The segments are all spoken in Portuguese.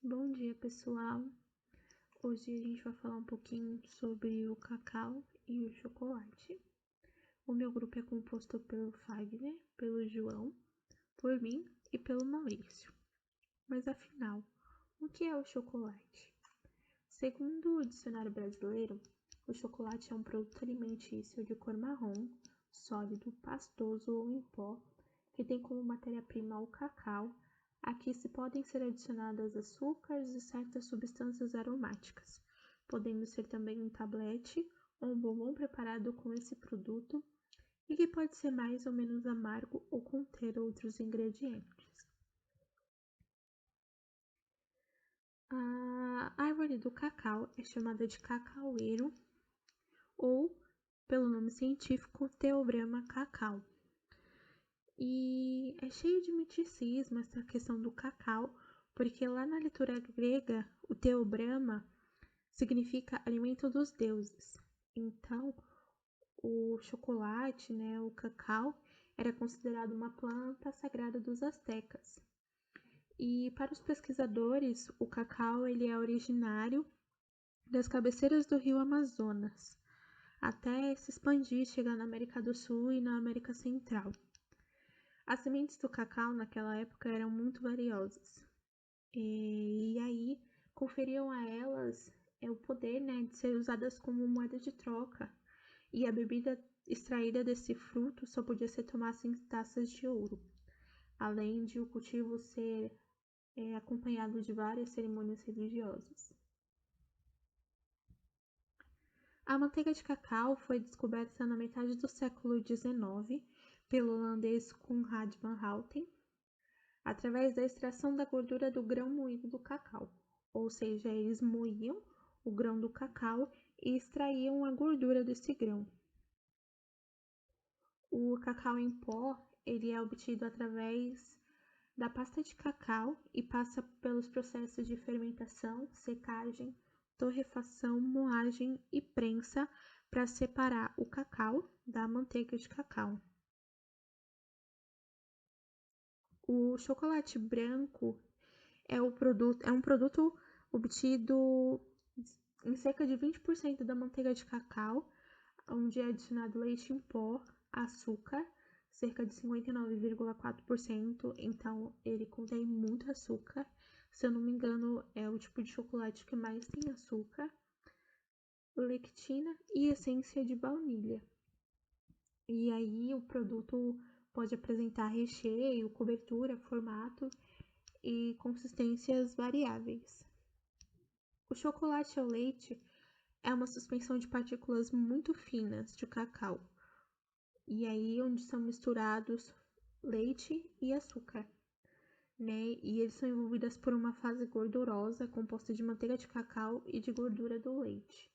Bom dia, pessoal. Hoje a gente vai falar um pouquinho sobre o cacau e o chocolate. O meu grupo é composto pelo Fagner, pelo João, por mim e pelo Maurício. Mas afinal, o que é o chocolate? Segundo o dicionário brasileiro, o chocolate é um produto alimentício de cor marrom, sólido, pastoso ou em pó, que tem como matéria-prima o cacau. Aqui se podem ser adicionadas açúcares e certas substâncias aromáticas, podendo ser também um tablete ou um bombom preparado com esse produto e que pode ser mais ou menos amargo ou conter outros ingredientes. A árvore do cacau é chamada de cacaueiro ou, pelo nome científico, Theobroma cacau. E é cheio de misticismo essa questão do cacau, porque lá na literatura grega, o Theobroma significa alimento dos deuses. Então, o chocolate, né, o cacau, era considerado uma planta sagrada dos astecas. E para os pesquisadores, o cacau ele é originário das cabeceiras do rio Amazonas, até se expandir e chegar na América do Sul e na América Central. As sementes do cacau naquela época eram muito valiosas, e aí conferiam a elas o poder, né, de ser usadas como moeda de troca, e a bebida extraída desse fruto só podia ser tomada em taças de ouro, além de o cultivo ser acompanhado de várias cerimônias religiosas. A manteiga de cacau foi descoberta na metade do século XIX pelo holandês Conrad van Houten, através da extração da gordura do grão moído do cacau, ou seja, eles moíam o grão do cacau e extraíam a gordura desse grão. O cacau em pó, ele é obtido através da pasta de cacau e passa pelos processos de fermentação, secagem, torrefação, moagem e prensa para separar o cacau da manteiga de cacau. O chocolate branco é um produto obtido em cerca de 20% da manteiga de cacau, onde é adicionado leite em pó, açúcar, cerca de 59,4%, então ele contém muito açúcar. Se eu não me engano, é o tipo de chocolate que mais tem açúcar, lectina e essência de baunilha. E aí o produto pode apresentar recheio, cobertura, formato e consistências variáveis. O chocolate ao leite é uma suspensão de partículas muito finas de cacau, e aí onde são misturados leite e açúcar, né? E eles são envolvidos por uma fase gordurosa composta de manteiga de cacau e de gordura do leite.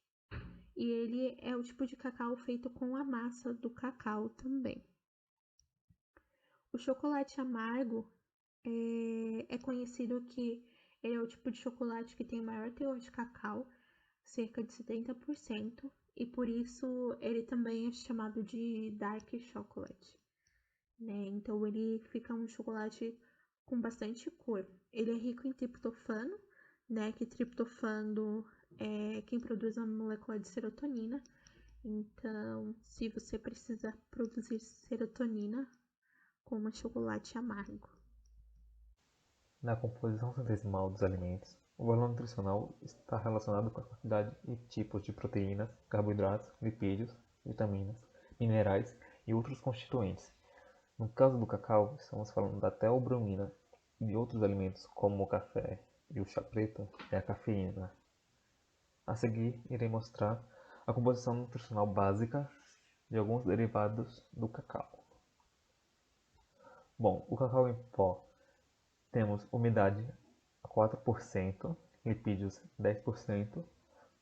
E ele é o tipo de cacau feito com a massa do cacau também. O chocolate amargo é conhecido que ele é o tipo de chocolate que tem o maior teor de cacau, cerca de 70%, e por isso ele também é chamado de dark chocolate, né? Então ele fica um chocolate com bastante cor. Ele é rico em triptofano, né? Que triptofano é quem produz a molécula de serotonina. Então, se você precisa produzir serotonina, coma chocolate amargo. Na composição centesimal dos alimentos, o valor nutricional está relacionado com a quantidade e tipos de proteínas, carboidratos, lipídios, vitaminas, minerais e outros constituintes. No caso do cacau, estamos falando da teobromina, e de outros alimentos como o café e o chá preto é a cafeína. A seguir, irei mostrar a composição nutricional básica de alguns derivados do cacau. Bom, o cacau em pó temos umidade a 4%, lipídios 10%,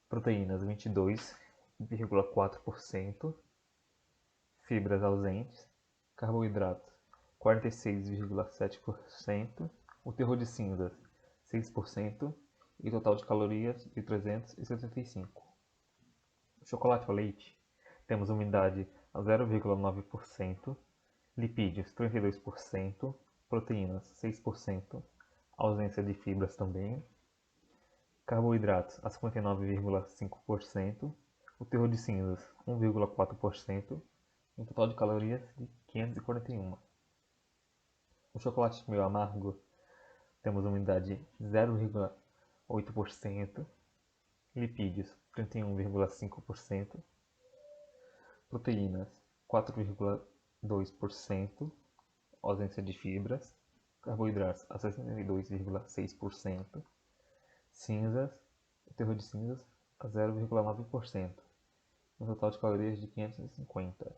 proteínas 22,4%, fibras ausentes, carboidratos 46,7%, o teor de cinzas 6% e total de calorias de 375. O chocolate ao leite temos umidade a 0,9%, lipídios 32%, proteínas 6%, ausência de fibras também, carboidratos a 59,5%, o teor de cinzas 1,4% e um total de calorias de 541. O chocolate meio amargo temos umidade 0,8%, lipídios 31,5%, proteínas 4,2%, ausência de fibras, carboidratos a 62,6%, cinzas, o teor de cinzas a 0,9%, um total de calorias de 550.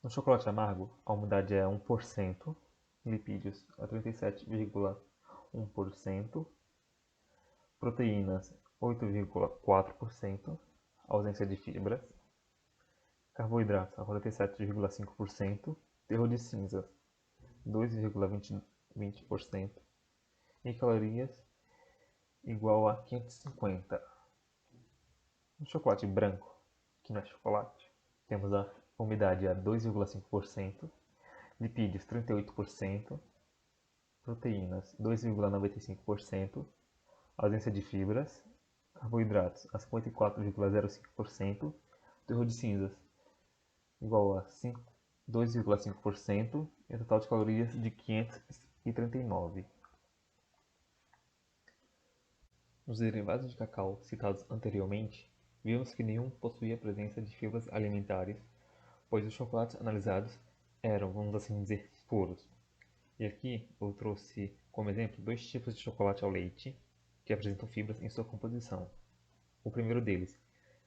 No chocolate amargo, a umidade é 1%, lipídios a 37,1%, proteínas 8,4%, ausência de fibras, carboidratos a 47,5%, teor de cinzas 2,20% e calorias igual a 550. No chocolate branco, que não é chocolate, temos a umidade a 2,5%, lipídios 38%, proteínas 2,95%, ausência de fibras, carboidratos a 54,05%, teor de cinzas igual a 2,5% e um total de calorias de 539. Nos derivados de cacau citados anteriormente, vimos que nenhum possuía presença de fibras alimentares, pois os chocolates analisados eram, vamos assim dizer, puros. E aqui eu trouxe como exemplo dois tipos de chocolate ao leite que apresentam fibras em sua composição. O primeiro deles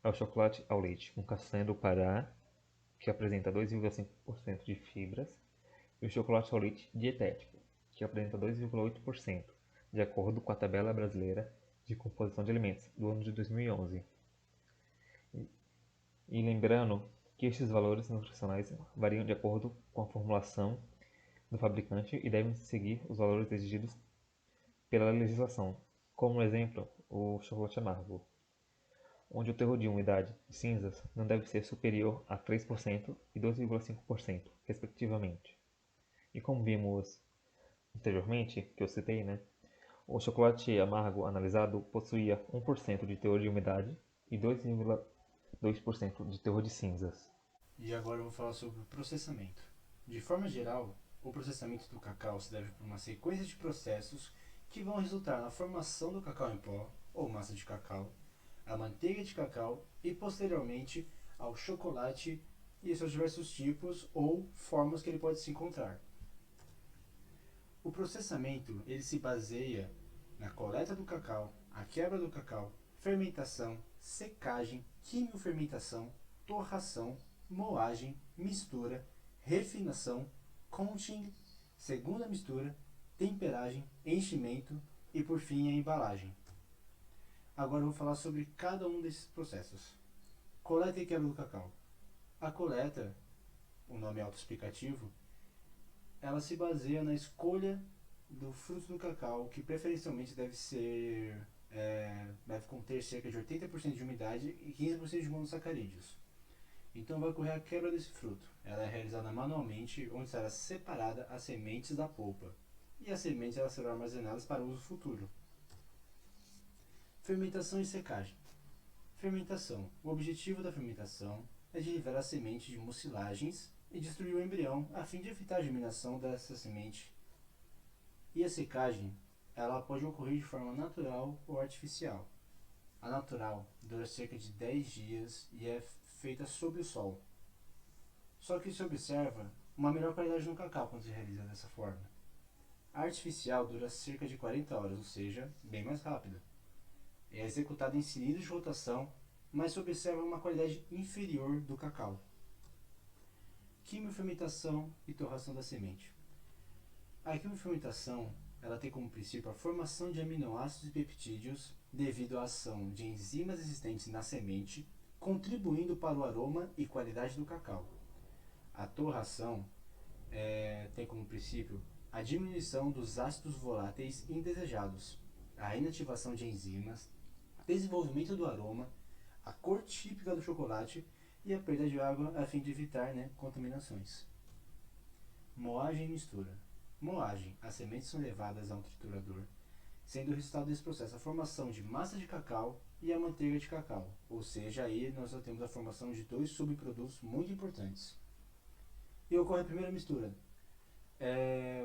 é o chocolate ao leite com castanha do Pará, que apresenta 2,5% de fibras, e o chocolate ao leite dietético, que apresenta 2,8%, de acordo com a Tabela Brasileira de Composição de Alimentos, do ano de 2011. E lembrando que estes valores nutricionais variam de acordo com a formulação do fabricante e devem seguir os valores exigidos pela legislação, como exemplo, o chocolate amargo, onde o teor de umidade de cinzas não deve ser superior a 3% e 2,5%, respectivamente. E como vimos anteriormente, que eu citei, o chocolate amargo analisado possuía 1% de teor de umidade e 2,2% de teor de cinzas. E agora eu vou falar sobre o processamento. De forma geral, o processamento do cacau se deve por uma sequência de processos que vão resultar na formação do cacau em pó, ou massa de cacau, a manteiga de cacau e, posteriormente, ao chocolate e seus diversos tipos ou formas que ele pode se encontrar. O processamento ele se baseia na coleta do cacau, a quebra do cacau, fermentação, secagem, quimiofermentação, torração, moagem, mistura, refinação, coating, segunda mistura, temperagem, enchimento e por fim a embalagem. Agora eu vou falar sobre cada um desses processos. Coleta e quebra do cacau. A coleta, o nome é autoexplicativo, ela se baseia na escolha do fruto do cacau, que preferencialmente deve conter cerca de 80% de umidade e 15% de monossacarídeos. Então vai ocorrer a quebra desse fruto. Ela é realizada manualmente, onde será separada as sementes da polpa. E as sementes elas serão armazenadas para uso futuro. Fermentação e secagem. Fermentação. O objetivo da fermentação é de livrar a semente de mucilagens e destruir o embrião a fim de evitar a germinação dessa semente. E a secagem, ela pode ocorrer de forma natural ou artificial. A natural dura cerca de 10 dias e é feita sob o sol. Só que se observa uma melhor qualidade no cacau quando se realiza dessa forma. A artificial dura cerca de 40 horas, ou seja, bem mais rápida. É executada em cilindros de rotação, mas se observa uma qualidade inferior do cacau. Quimiofermentação e torração da semente. A quimiofermentação ela tem como princípio a formação de aminoácidos e peptídeos devido à ação de enzimas existentes na semente, contribuindo para o aroma e qualidade do cacau. A torração tem como princípio a diminuição dos ácidos voláteis indesejados, a inativação de enzimas, desenvolvimento do aroma, a cor típica do chocolate e a perda de água a fim de evitar contaminações. Moagem e mistura. Moagem. As sementes são levadas a um triturador, sendo o resultado desse processo a formação de massa de cacau e a manteiga de cacau. Ou seja, aí nós já temos a formação de dois subprodutos muito importantes. E ocorre a primeira mistura.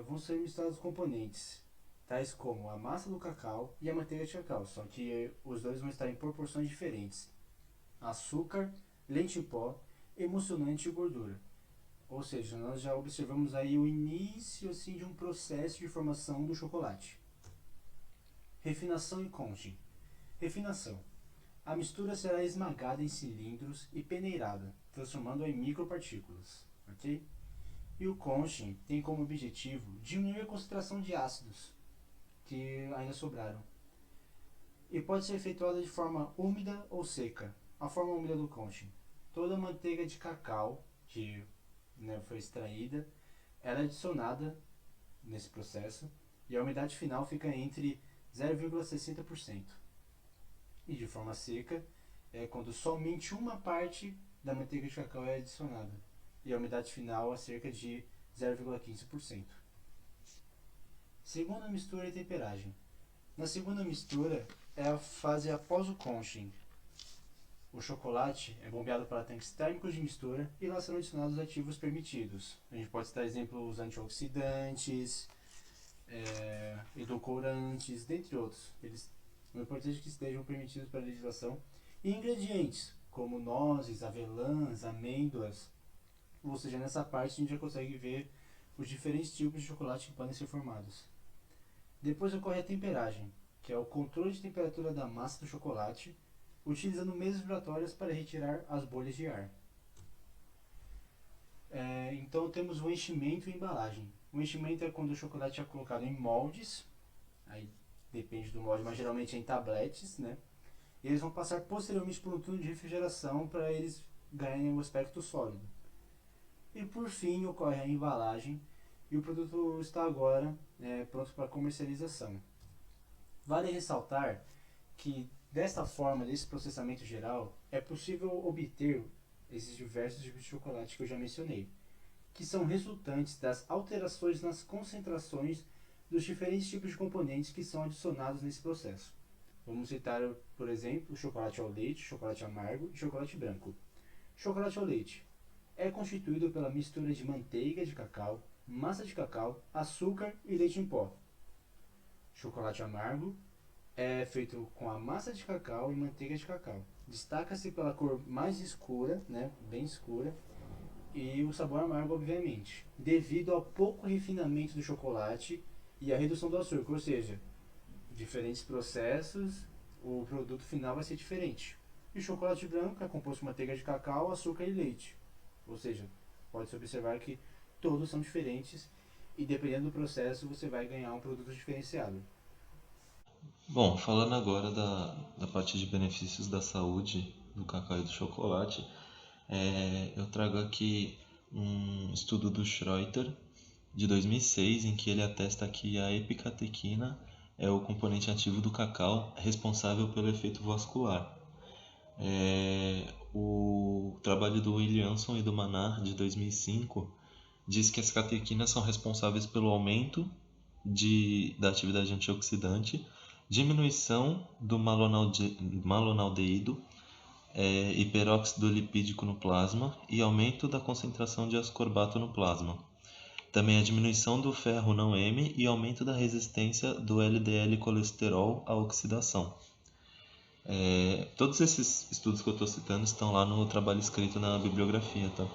Vão ser misturados componentes, tais como a massa do cacau e a manteiga de cacau, só que os dois vão estar em proporções diferentes. Açúcar, leite em pó, emulsionante e gordura. Ou seja, nós já observamos aí o início assim, de um processo de formação do chocolate. Refinação e conching. Refinação. A mistura será esmagada em cilindros e peneirada, transformando-a em micropartículas. Ok? E o conching tem como objetivo diminuir a concentração de ácidos que ainda sobraram. E pode ser efetuada de forma úmida ou seca. A forma úmida do conching. Toda a manteiga de cacau que foi extraída, ela é adicionada nesse processo e a umidade final fica entre 0,60%. E de forma seca é quando somente uma parte da manteiga de cacau é adicionada e a umidade final é cerca de 0,15%. Segunda mistura e temperagem. Na segunda mistura é a fase após o conching. O chocolate é bombeado para tanques térmicos de mistura e lá serão adicionados os ativos permitidos. A gente pode citar exemplos antioxidantes, edulcorantes, dentre outros. O importante é que estejam permitidos para a legislação. E ingredientes, como nozes, avelãs, amêndoas. Ou seja, nessa parte a gente já consegue ver os diferentes tipos de chocolate que podem ser formados. Depois ocorre a temperagem, que é o controle de temperatura da massa do chocolate, utilizando mesas vibratórias para retirar as bolhas de ar. Então temos o enchimento e embalagem. O enchimento é quando o chocolate é colocado em moldes, aí depende do molde, mas geralmente é em tabletes, né? E eles vão passar posteriormente por um túnel de refrigeração para eles ganharem um aspecto sólido. E por fim ocorre a embalagem e o produto está agora pronto para comercialização. Vale ressaltar que desta forma, desse processamento geral, é possível obter esses diversos tipos de chocolate que eu já mencionei, que são resultantes das alterações nas concentrações dos diferentes tipos de componentes que são adicionados nesse processo. Vamos citar, por exemplo, chocolate ao leite, chocolate amargo e chocolate branco. Chocolate ao leite é constituído pela mistura de manteiga de cacau, massa de cacau, açúcar e leite em pó. Chocolate amargo é feito com a massa de cacau e manteiga de cacau. Destaca-se pela cor mais escura, bem escura, e o sabor amargo, obviamente, devido ao pouco refinamento do chocolate e a redução do açúcar, ou seja, diferentes processos, o produto final vai ser diferente. E o chocolate branco é composto por manteiga de cacau, açúcar e leite, ou seja, pode-se observar que todos são diferentes e dependendo do processo você vai ganhar um produto diferenciado. Bom, falando agora da parte de benefícios da saúde do cacau e do chocolate, eu trago aqui um estudo do Schroeter de 2006, em que ele atesta que a epicatequina é o componente ativo do cacau responsável pelo efeito vascular. O trabalho do Williamson e do Manar, de 2005, diz que as catequinas são responsáveis pelo aumento da atividade antioxidante, diminuição do malonaldeído e peróxido lipídico no plasma e aumento da concentração de ascorbato no plasma. Também a diminuição do ferro não M e aumento da resistência do LDL colesterol à oxidação. Todos esses estudos que eu estou citando estão lá no trabalho escrito na bibliografia, tá?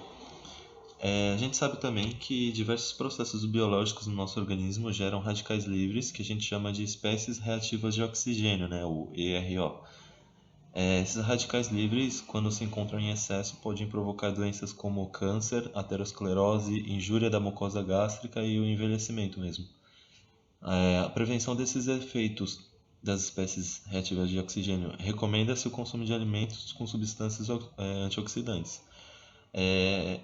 A gente sabe também que diversos processos biológicos no nosso organismo geram radicais livres, que a gente chama de espécies reativas de oxigênio, o ERO. Esses radicais livres, quando se encontram em excesso, podem provocar doenças como câncer, aterosclerose, injúria da mucosa gástrica e o envelhecimento mesmo. A prevenção desses efeitos das espécies reativas de oxigênio recomenda-se o consumo de alimentos com substâncias antioxidantes.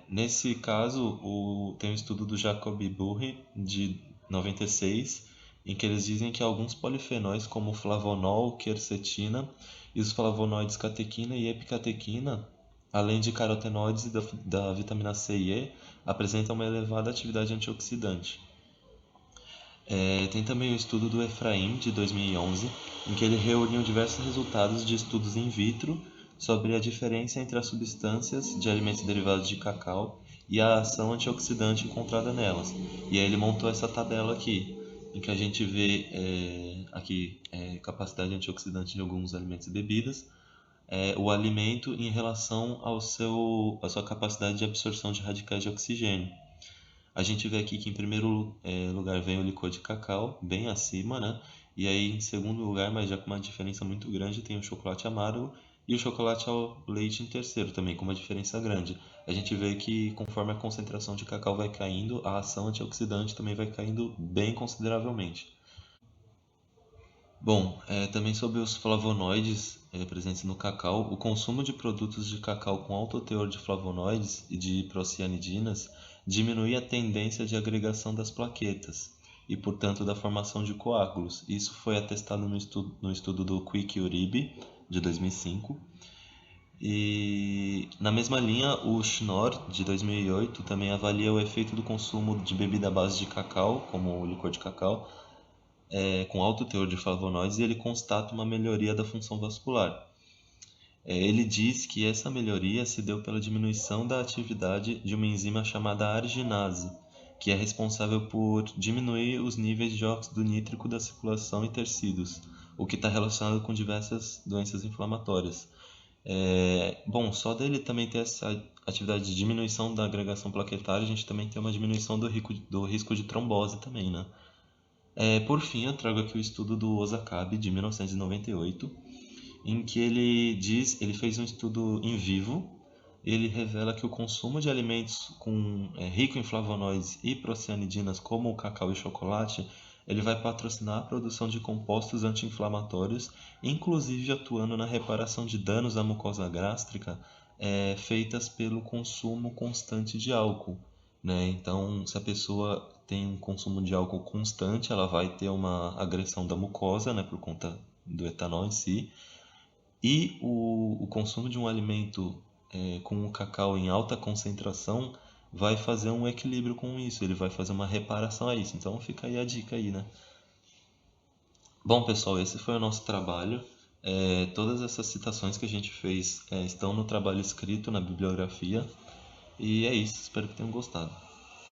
Nesse caso, tem um estudo do Jacob Burri, de 96, em que eles dizem que alguns polifenóis como flavonol, quercetina e os flavonoides catequina e epicatequina, além de carotenoides da vitamina C e E, apresentam uma elevada atividade antioxidante. Tem também o estudo do Efraim, de 2011, em que ele reuniu diversos resultados de estudos in vitro sobre a diferença entre as substâncias de alimentos derivados de cacau e a ação antioxidante encontrada nelas. E aí ele montou essa tabela aqui, em que a gente vê aqui capacidade antioxidante de alguns alimentos e bebidas, o alimento em relação à sua capacidade de absorção de radicais de oxigênio. A gente vê aqui que em primeiro lugar vem o licor de cacau, bem acima, né? E aí em segundo lugar, mas já com uma diferença muito grande, tem o chocolate amargo e o chocolate ao leite em terceiro também, com uma diferença grande. A gente vê que conforme a concentração de cacau vai caindo, a ação antioxidante também vai caindo bem consideravelmente. Bom, também sobre os flavonoides presentes no cacau, o consumo de produtos de cacau com alto teor de flavonoides e de procianidinas diminui a tendência de agregação das plaquetas e, portanto, da formação de coágulos. Isso foi atestado no estudo do Quick-Uribe, de 2005. E na mesma linha, o Schnorr, de 2008, também avalia o efeito do consumo de bebida à base de cacau, como o licor de cacau, com alto teor de flavonoides, e ele constata uma melhoria da função vascular. Ele diz que essa melhoria se deu pela diminuição da atividade de uma enzima chamada arginase, que é responsável por diminuir os níveis de óxido nítrico da circulação em tecidos, o que está relacionado com diversas doenças inflamatórias. Bom, só dele também ter essa atividade de diminuição da agregação plaquetária, a gente também tem uma diminuição do risco de trombose também, né? Por fim, eu trago aqui o estudo do Osakabe, de 1998, em que ele fez um estudo em vivo. Ele revela que o consumo de alimentos rico em flavonoides e procianidinas, como o cacau e o chocolate, ele vai patrocinar a produção de compostos anti-inflamatórios, inclusive atuando na reparação de danos à mucosa gástrica feitas pelo consumo constante de álcool, né? Então, se a pessoa tem um consumo de álcool constante, ela vai ter uma agressão da mucosa, né, por conta do etanol em si. E o consumo de um alimento com o cacau em alta concentração vai fazer um equilíbrio com isso, ele vai fazer uma reparação a isso. Então fica aí a dica aí, né? Bom, pessoal, esse foi o nosso trabalho. Todas essas citações que a gente fez estão no trabalho escrito, na bibliografia. E é isso, espero que tenham gostado.